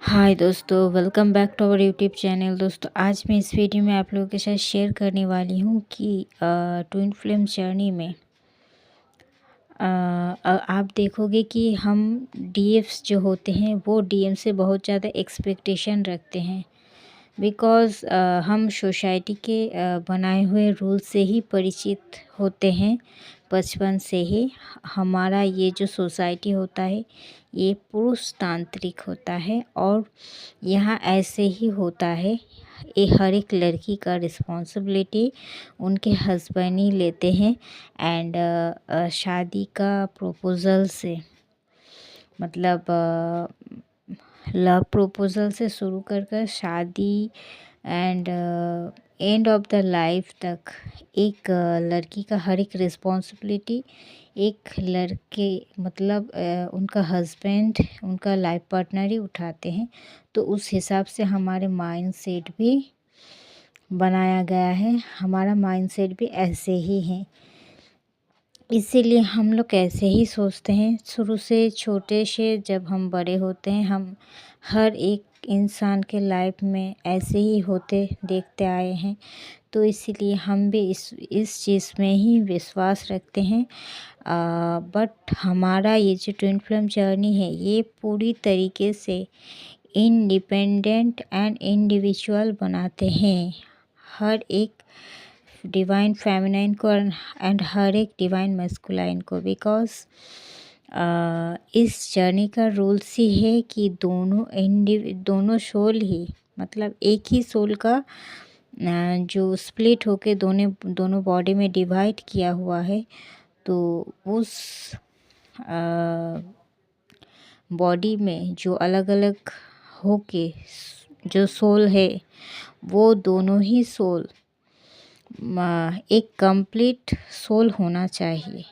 हाय दोस्तों, welcome back to our YouTube channel. दोस्तों, आज मैं इस वीडियो में आप लोगों के साथ शेयर करने वाली हूँ कि ट्विन फ्लेम जर्नी में आप देखोगे कि हम डीएफ्स जो होते हैं वो डीएम से बहुत ज़्यादा एक्सपेक्टेशन रखते हैं। बिकॉज़ हम सोसाइटी के बनाए हुए रूल से ही परिचित होते हैं बचपन से ही। हमारा ये जो सोसाइटी होता है ये पुरुषतांत्रिक होता है और यहाँ ऐसे ही होता है। ये हर एक लड़की का रिस्पॉन्सिबिलिटी उनके हस्बैंड ही लेते हैं। एंड शादी का प्रपोज़ल से मतलब लव प्रपोज़ल से शुरू कर कर शादी and end of the life तक एक लड़की का हर एक रिस्पॉन्सिबिलिटी एक लड़के मतलब उनका हस्बैंड उनका लाइफ पार्टनर ही उठाते हैं। तो उस हिसाब से हमारे माइंड सेट भी बनाया गया है, हमारा माइंड सेट भी ऐसे ही है। इसीलिए हम लोग ऐसे ही सोचते हैं शुरू से। छोटे से जब हम बड़े होते हैं हम हर एक इंसान के लाइफ में ऐसे ही होते देखते आए हैं। तो इसीलिए हम भी इस चीज़ में ही विश्वास रखते हैं। बट हमारा ये जो ट्विन फ्लेम जर्नी है ये पूरी तरीके से इंडिपेंडेंट एंड इंडिविजुअल बनाते हैं हर एक डिवाइन फेमिनाइन को एंड हर एक डिवाइन मस्कुलाइन को। बिकॉज इस जर्नी का रूल्स ही है कि दोनों सोल ही मतलब एक ही सोल का जो स्प्लिट होके दोनों बॉडी में डिवाइड किया हुआ है। तो उस बॉडी में जो अलग अलग होके जो सोल है वो दोनों ही सोल एक कंप्लीट सोल होना चाहिए।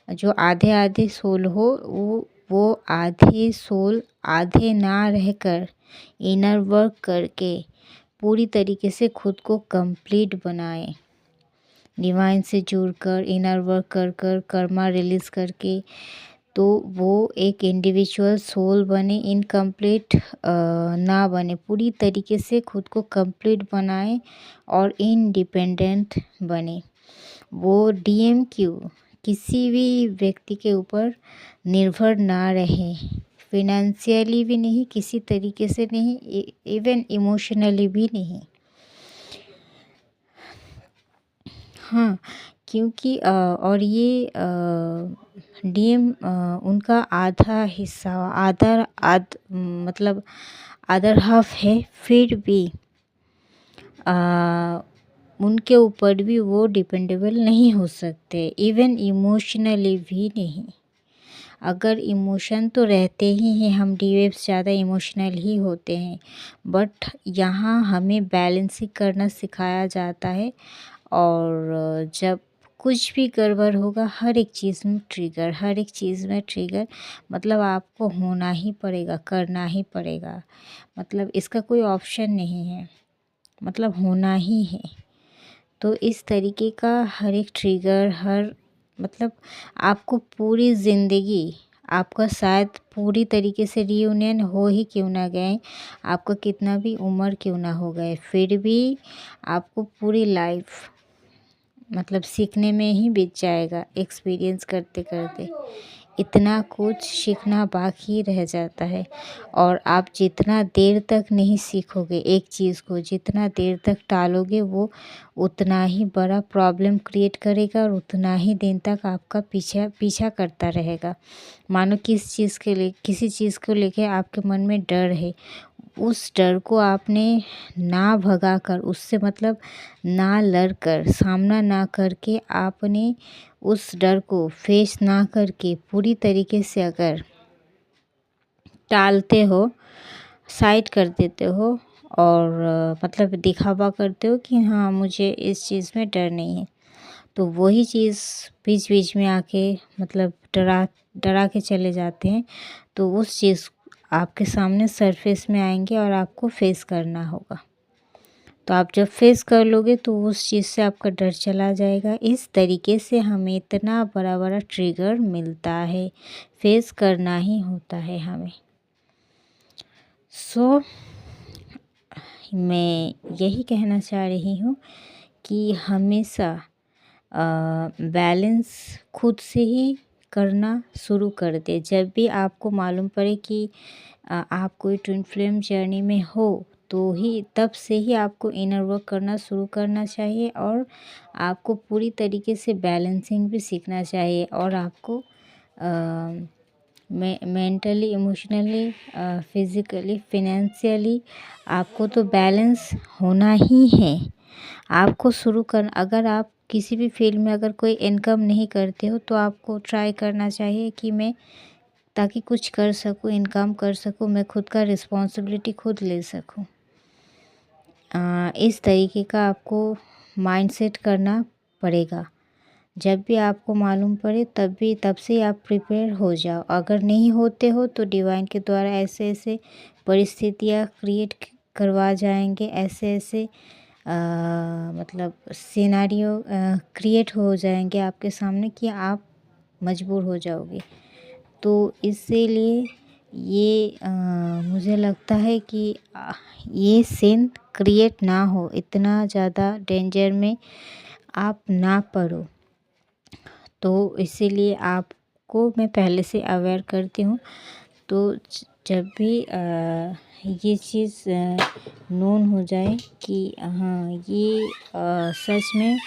जो आधे आधे सोल हो वो आधे सोल आधे ना रहकर इनर वर्क करके पूरी तरीके से खुद को कंप्लीट बनाए, डिवाइन से जुड़कर इनर वर्क कर कर कर्मा रिलीज़ करके। तो वो एक इंडिविजुअल सोल बने, इनकम्प्लीट ना बने, पूरी तरीके से खुद को कंप्लीट बनाए और इंडिपेंडेंट बने। वो डीएम क्यों किसी भी व्यक्ति के ऊपर निर्भर ना रहे, फिनेंशियली भी नहीं, किसी तरीके से नहीं, इवन इमोशनली भी नहीं। हाँ, क्योंकि और ये डीएम उनका आधा हिस्सा मतलब अदर हाफ है। फिर भी उनके ऊपर भी वो डिपेंडेबल नहीं हो सकते, इवन इमोशनली भी नहीं। अगर इमोशन तो रहते ही हैं, हम डीवेव्स ज़्यादा इमोशनल ही होते हैं। बट यहाँ हमें बैलेंसिंग करना सिखाया जाता है। और जब कुछ भी गड़बड़ होगा हर एक चीज़ में ट्रिगर, हर एक चीज़ में ट्रिगर मतलब आपको होना ही पड़ेगा, करना ही पड़ेगा। मतलब इसका कोई ऑप्शन नहीं है, मतलब होना ही है। तो इस तरीके का हर एक ट्रिगर मतलब आपको पूरी ज़िंदगी आपका शायद पूरी तरीके से रियूनियन हो ही क्यों ना गए, आपका कितना भी उम्र क्यों ना हो गए, फिर भी आपको पूरी लाइफ मतलब सीखने में ही बीत जाएगा। एक्सपीरियंस करते करते इतना कुछ सीखना बाकी रह जाता है। और आप जितना देर तक नहीं सीखोगे एक चीज़ को, जितना देर तक टालोगे वो उतना ही बड़ा प्रॉब्लम क्रिएट करेगा और उतना ही दिन तक आपका पीछा करता रहेगा। मानो किसी चीज़ को लेके आपके मन में डर है, उस डर को आपने ना भगाकर, उससे मतलब ना लड़कर, सामना ना करके, आपने उस डर को फेस ना करके पूरी तरीके से अगर टालते हो, साइड कर देते हो और मतलब दिखावा करते हो कि हाँ मुझे इस चीज़ में डर नहीं है, तो वही चीज़ बीच बीच में आके मतलब डरा के चले जाते हैं। तो उस चीज़ आपके सामने सरफेस में आएंगे और आपको फेस करना होगा। तो आप जब फेस कर लोगे तो उस चीज़ से आपका डर चला जाएगा। इस तरीके से हमें इतना बड़ा बड़ा ट्रिगर मिलता है, फेस करना ही होता है हमें। सो मैं यही कहना चाह रही हूँ कि हमेशा बैलेंस खुद से ही करना शुरू कर दें। जब भी आपको मालूम पड़े कि आप कोई ट्विन फ्लेम जर्नी में हो, तो ही तब से ही आपको इनर वर्क करना शुरू करना चाहिए और आपको पूरी तरीके से बैलेंसिंग भी सीखना चाहिए और आपको मेंटली, इमोशनली, फिज़िकली, फिनेंशियली आपको तो बैलेंस होना ही है। आपको शुरू कर अगर आप किसी भी फील्ड में अगर कोई इनकम नहीं करते हो, तो आपको ट्राई करना चाहिए कि मैं ताकि कुछ कर सकूँ, इनकम कर सकूँ, मैं खुद का रिस्पॉन्सिबिलिटी खुद ले सकूँ। इस तरीके का आपको माइंडसेट करना पड़ेगा। जब भी आपको मालूम पड़े तब से आप प्रिपेयर हो जाओ। अगर नहीं होते हो तो डिवाइन के द्वारा ऐसे ऐसे परिस्थितियाँ क्रिएट करवा जाएंगे, ऐसे ऐसे मतलब सिनेरियो क्रिएट हो जाएंगे आपके सामने कि आप मजबूर हो जाओगे। तो इसीलिए ये मुझे लगता है कि ये सीन क्रिएट ना हो, इतना ज़्यादा डेंजर में आप ना पड़ो। तो इसीलिए आपको मैं पहले से अवेयर करती हूँ। तो जब भी ये चीज़ नोन हो जाए कि हाँ ये सच में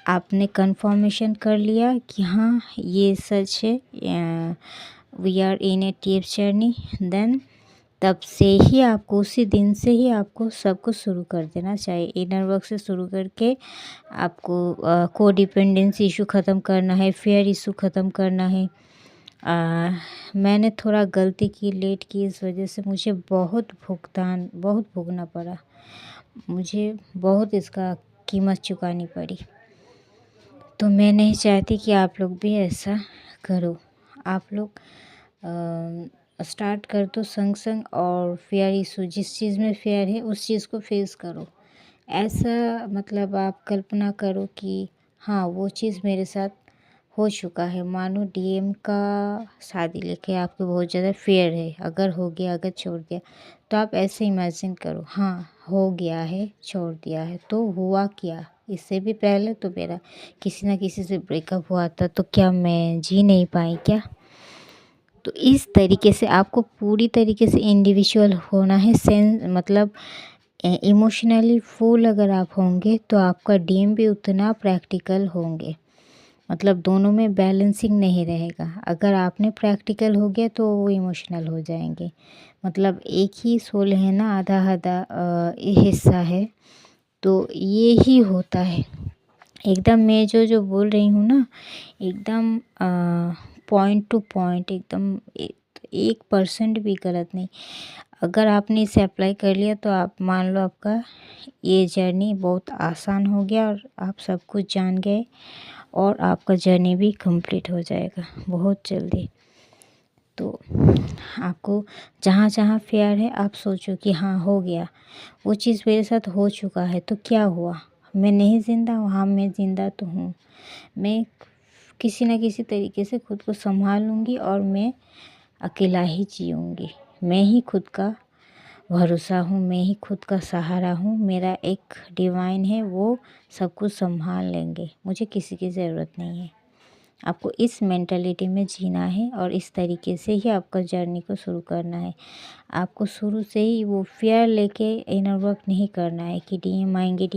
आपने कंफर्मेशन कर लिया कि हाँ ये सच है, we are in a tough journey, then तब से ही आपको उसी दिन से ही आपको सब कुछ शुरू कर देना चाहिए। इनर वर्क से शुरू करके आपको कोडिपेंडेंसी इशू ख़त्म करना है, फेयर इशू ख़त्म करना है। मैंने थोड़ा गलती की, लेट की, इस वजह से मुझे बहुत भुगतना पड़ा। मुझे बहुत इसका कीमत चुकानी पड़ी। तो मैं नहीं चाहती कि आप लोग भी ऐसा करो। आप लोग स्टार्ट कर दो संग संग और फेयर इशू, जिस चीज़ में फेयर है उस चीज़ को फेस करो। ऐसा मतलब आप कल्पना करो कि हाँ वो चीज़ मेरे साथ हो चुका है। मानो डीएम का शादी लेके आपको बहुत ज़्यादा फेयर है, अगर हो गया, अगर छोड़ दिया, तो आप ऐसे इमेजिन करो हाँ हो गया है, छोड़ दिया है, तो हुआ क्या। इससे भी पहले तो मेरा किसी ना किसी से ब्रेकअप हुआ था, तो क्या मैं जी नहीं पाई क्या। तो इस तरीके से आपको पूरी तरीके से इंडिविजुअल होना है। सेंस मतलब इमोशनली फुल अगर आप होंगे तो आपका डीएम भी उतना प्रैक्टिकल होंगे। मतलब दोनों में बैलेंसिंग नहीं रहेगा। अगर आपने प्रैक्टिकल हो गया तो वो इमोशनल हो जाएंगे। मतलब एक ही सोल है ना, आधा आधा हिस्सा है। तो ये ही होता है। एकदम मैं जो बोल रही हूँ ना, एकदम पॉइंट टू पॉइंट, एकदम 1% भी गलत नहीं। अगर आपने इसे अप्लाई कर लिया तो आप मान लो आपका ये जर्नी बहुत आसान हो गया और आप सब कुछ जान गए और आपका जर्नी भी कंप्लीट हो जाएगा बहुत जल्दी। तो आपको जहाँ जहाँ फेयर है आप सोचो कि हाँ हो गया, वो चीज़ मेरे साथ हो चुका है, तो क्या हुआ, मैं नहीं ज़िंदा हूँ, हाँ मैं ज़िंदा तो हूँ। मैं किसी न किसी तरीके से खुद को संभाल लूँगी और मैं अकेला ही जीऊँगी। मैं ही खुद का भरोसा हूँ, मैं ही खुद का सहारा हूँ। मेरा एक डिवाइन है, वो सब कुछ संभाल लेंगे, मुझे किसी की ज़रूरत नहीं है। आपको इस मेंटालिटी में जीना है और इस तरीके से ही आपका जर्नी को शुरू करना है। आपको शुरू से ही वो फ़ियर लेके इनर वर्क नहीं करना है कि डीएम आएंगे,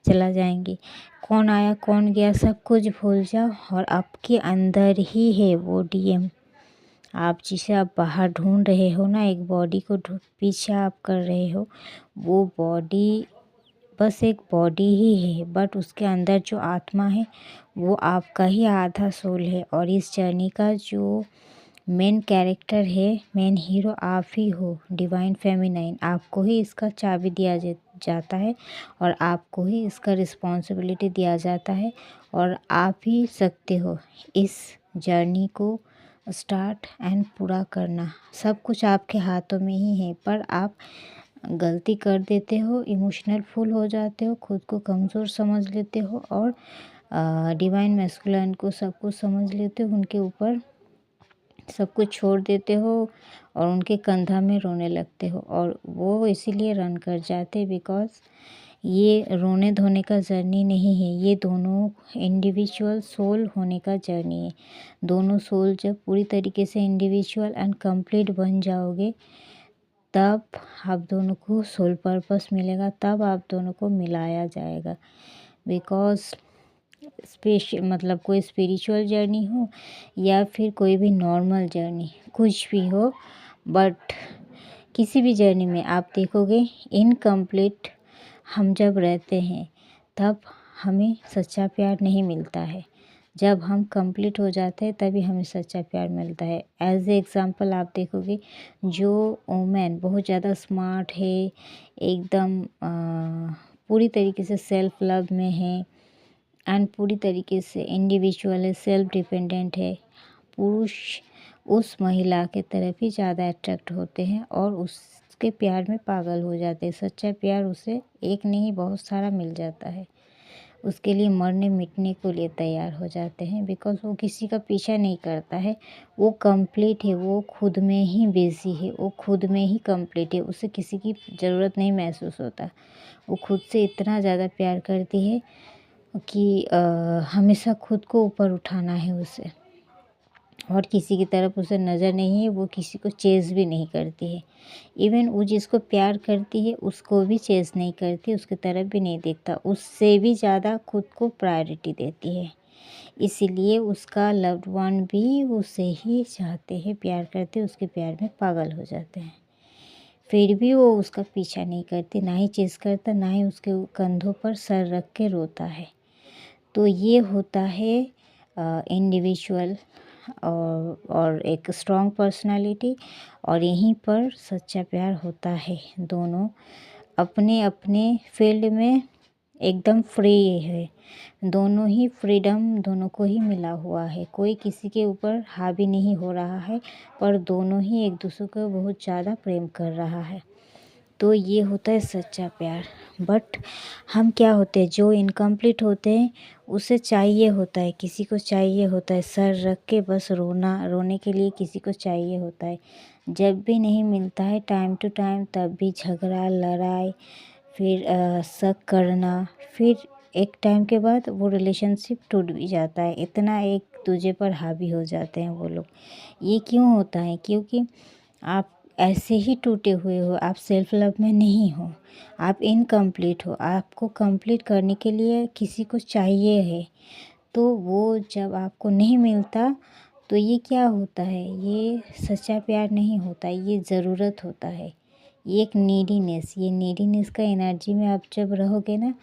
चला जाएंगे, कौन आया कौन गया सब कुछ भूल जाओ। और आपके अंदर ही है वो डीएम। आप जिसे आप बाहर ढूंढ रहे हो ना, एक बॉडी को पीछे आप कर रहे हो, वो बॉडी बस एक बॉडी ही है, बट उसके अंदर जो आत्मा है वो आपका ही आधा सोल है। और इस जर्नी का जो मेन कैरेक्टर है, मेन हीरो आप ही हो, डिवाइन फेमिनाइन। आपको ही इसका चाबी दिया जाता है और आपको ही इसका रिस्पॉन्सिबिलिटी दिया जाता है और आप ही सकते हो इस जर्नी को स्टार्ट एंड पूरा करना। सब कुछ आपके हाथों में ही है, पर आप गलती कर देते हो, इमोशनल फुल हो जाते हो, खुद को कमज़ोर समझ लेते हो और डिवाइन मैस्कुलिन को सब कुछ समझ लेते हो, उनके ऊपर सब कुछ छोड़ देते हो और उनके कंधा में रोने लगते हो, और वो इसीलिए रन कर जाते बिकॉज़ ये रोने धोने का जर्नी नहीं है, ये दोनों इंडिविजुअल सोल होने का जर्नी है। दोनों सोल जब पूरी तरीके से इंडिविजुअल एंड कंप्लीट बन जाओगे, तब आप दोनों को सोल पर्पस मिलेगा, तब आप दोनों को मिलाया जाएगा। बिकॉज़ मतलब कोई स्पिरिचुअल जर्नी हो या फिर कोई भी नॉर्मल जर्नी, कुछ भी हो, बट किसी भी जर्नी में आप देखोगे इनकम्प्लीट हम जब रहते हैं तब हमें सच्चा प्यार नहीं मिलता है। जब हम कंप्लीट हो जाते हैं तभी हमें सच्चा प्यार मिलता है। एज ए एग्ज़ाम्पल आप देखोगे, जो वुमेन बहुत ज़्यादा स्मार्ट है, एकदम पूरी तरीके से सेल्फ लव में है एंड पूरी तरीके से इंडिविजुअल है, सेल्फ डिपेंडेंट है, पुरुष उस महिला के तरफ ही ज़्यादा अट्रैक्ट होते हैं और उसके प्यार में पागल हो जाते हैं। सच्चा प्यार उसे एक नहीं बहुत सारा मिल जाता है, उसके लिए मरने मिटने के लिए तैयार हो जाते हैं बिकॉज़ वो किसी का पीछा नहीं करता है। वो कंप्लीट है, वो खुद में ही बिज़ी है, वो खुद में ही कंप्लीट है, उसे किसी की ज़रूरत नहीं महसूस होता। वो खुद से इतना ज़्यादा प्यार करती है कि हमेशा खुद को ऊपर उठाना है उसे, और किसी की तरफ उसे नज़र नहीं है, वो किसी को चेज़ भी नहीं करती है। इवन वो जिसको प्यार करती है उसको भी चेज़ नहीं करती, उसकी तरफ भी नहीं देखता, उससे भी ज़्यादा खुद को प्रायोरिटी देती है। इसीलिए उसका लव्ड वन भी उसे ही चाहते हैं, प्यार करते हैं, उसके प्यार में पागल हो जाते हैं। फिर भी वो उसका पीछा नहीं करती, ना ही चेज़ करता, ना ही उसके कंधों पर सर रख के रोता है। तो ये होता है इंडिविजुअल और एक स्ट्रॉन्ग पर्सनालिटी, और यहीं पर सच्चा प्यार होता है। दोनों अपने अपने फील्ड में एकदम फ्री है, दोनों ही फ्रीडम दोनों को ही मिला हुआ है, कोई किसी के ऊपर हावी नहीं हो रहा है, पर दोनों ही एक दूसरे को बहुत ज़्यादा प्रेम कर रहा है। तो ये होता है सच्चा प्यार। बट हम क्या होते हैं, जो इनकम्प्लीट होते हैं उसे चाहिए होता है, किसी को चाहिए होता है सर रख के बस रोना, रोने के लिए किसी को चाहिए होता है। जब भी नहीं मिलता है टाइम टू टाइम, तब भी झगड़ा, लड़ाई, फिर शक करना, फिर एक टाइम के बाद वो रिलेशनशिप टूट भी जाता है, इतना एक दूसरे पर हावी हो जाते हैं वो लोग। ये क्यों होता है? क्योंकि आप ऐसे ही टूटे हुए हो, आप सेल्फ लव में नहीं हो, आप इनकम्प्लीट हो, आपको कंप्लीट करने के लिए किसी को चाहिए है। तो वो जब आपको नहीं मिलता तो ये क्या होता है, ये सच्चा प्यार नहीं होता, ये ज़रूरत होता है, ये एक नीडीनेस, ये नीडीनेस का एनर्जी में आप जब रहोगे ना,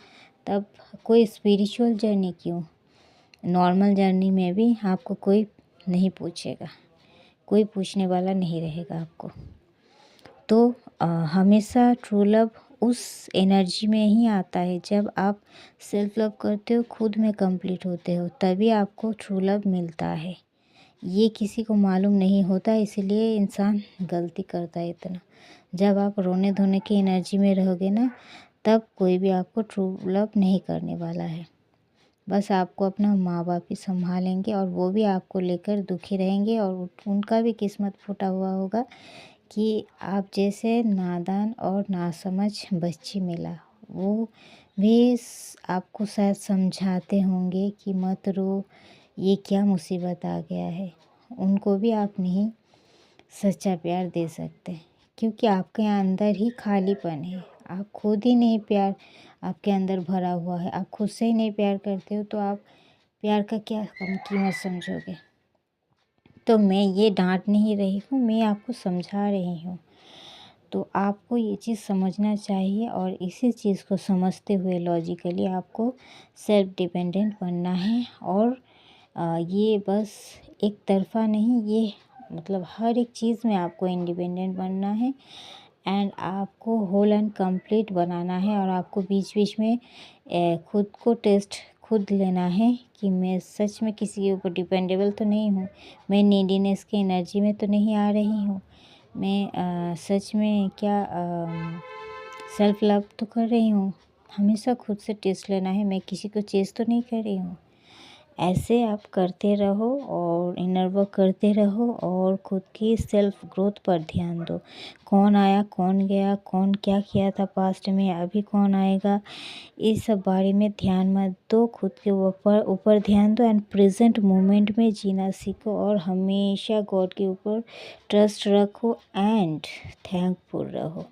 तब कोई स्पिरिचुअल जर्नी क्यों, नॉर्मल जर्नी में भी आपको कोई नहीं पूछेगा, कोई पूछने वाला नहीं रहेगा आपको। तो हमेशा ट्रू लव उस एनर्जी में ही आता है जब आप सेल्फ लव करते हो, खुद में कंप्लीट होते हो, तभी आपको ट्रू लव मिलता है। ये किसी को मालूम नहीं होता, इसलिए इंसान गलती करता है इतना। जब आप रोने धोने की एनर्जी में रहोगे ना, तब कोई भी आपको ट्रू लव नहीं करने वाला है। बस आपको अपना माँ बाप ही संभालेंगे, और वो भी आपको लेकर दुखी रहेंगे, और उनका भी किस्मत फूटा हुआ होगा कि आप जैसे नादान और नासमझ बच्ची मिला। वो भी आपको शायद समझाते होंगे कि मत रो, ये क्या मुसीबत आ गया है। उनको भी आप नहीं सच्चा प्यार दे सकते, क्योंकि आपके अंदर ही खालीपन है, आप खुद ही नहीं प्यार आपके अंदर भरा हुआ है, आप खुद से ही नहीं प्यार करते हो, तो आप प्यार का क्या कम कीमत समझोगे। तो मैं ये डांट नहीं रही हूँ, मैं आपको समझा रही हूँ। तो आपको ये चीज़ समझना चाहिए, और इसी चीज़ को समझते हुए लॉजिकली आपको सेल्फ डिपेंडेंट बनना है। और ये बस एक तरफ़ा नहीं, ये मतलब हर एक चीज़ में आपको इंडिपेंडेंट बनना है, एंड आपको होल एंड कंप्लीट बनाना है। और आपको बीच बीच में खुद को टेस्ट खुद लेना है कि मैं सच में किसी के ऊपर डिपेंडेबल तो नहीं हूँ, मैं नीडीनेस की एनर्जी में तो नहीं आ रही हूँ, मैं सच में क्या सेल्फ लव तो कर रही हूँ। हमेशा खुद से टेस्ट लेना है, मैं किसी को चेज़ तो नहीं कर रही हूँ। ऐसे आप करते रहो और इनर वर्क करते रहो और खुद की सेल्फ ग्रोथ पर ध्यान दो। कौन आया, कौन गया, कौन क्या किया था पास्ट में, अभी कौन आएगा, इस सब बारे में ध्यान मत दो। खुद के ऊपर ध्यान दो एंड प्रेजेंट मोमेंट में जीना सीखो और हमेशा गॉड के ऊपर ट्रस्ट रखो एंड थैंकफुल रहो।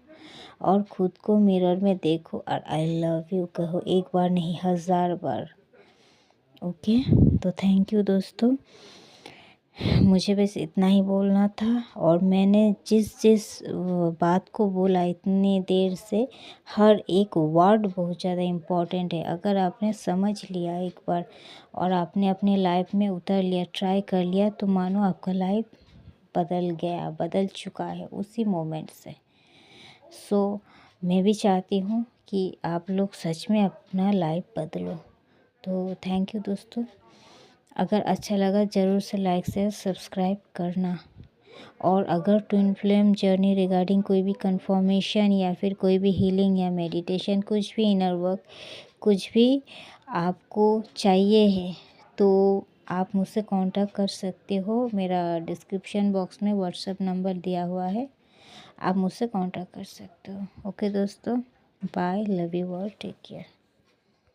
और खुद को मिरर में देखो और आई लव यू कहो, एक बार नहीं 1000 बार। ओके, तो थैंक यू दोस्तों, मुझे बस इतना ही बोलना था। और मैंने जिस जिस बात को बोला इतनी देर से, हर एक वर्ड बहुत ज़्यादा इम्पॉर्टेंट है। अगर आपने समझ लिया एक बार और आपने अपने लाइफ में उतर लिया, ट्राई कर लिया, तो मानो आपका लाइफ बदल गया, बदल चुका है उसी मोमेंट से। सो मैं भी चाहती हूँ कि आप लोग सच में अपना लाइफ बदलो। तो थैंक यू दोस्तों, अगर अच्छा लगा ज़रूर से लाइक शेयर सब्सक्राइब करना। और अगर ट्विन फ्लेम जर्नी रिगार्डिंग कोई भी कंफर्मेशन या फिर कोई भी हीलिंग या मेडिटेशन, कुछ भी इनर वर्क, कुछ भी आपको चाहिए है, तो आप मुझसे कांटेक्ट कर सकते हो। मेरा डिस्क्रिप्शन बॉक्स में व्हाट्सएप नंबर दिया हुआ है, आप मुझसे कांटेक्ट कर सकते हो। ओके दोस्तों, bye, love you all, take care.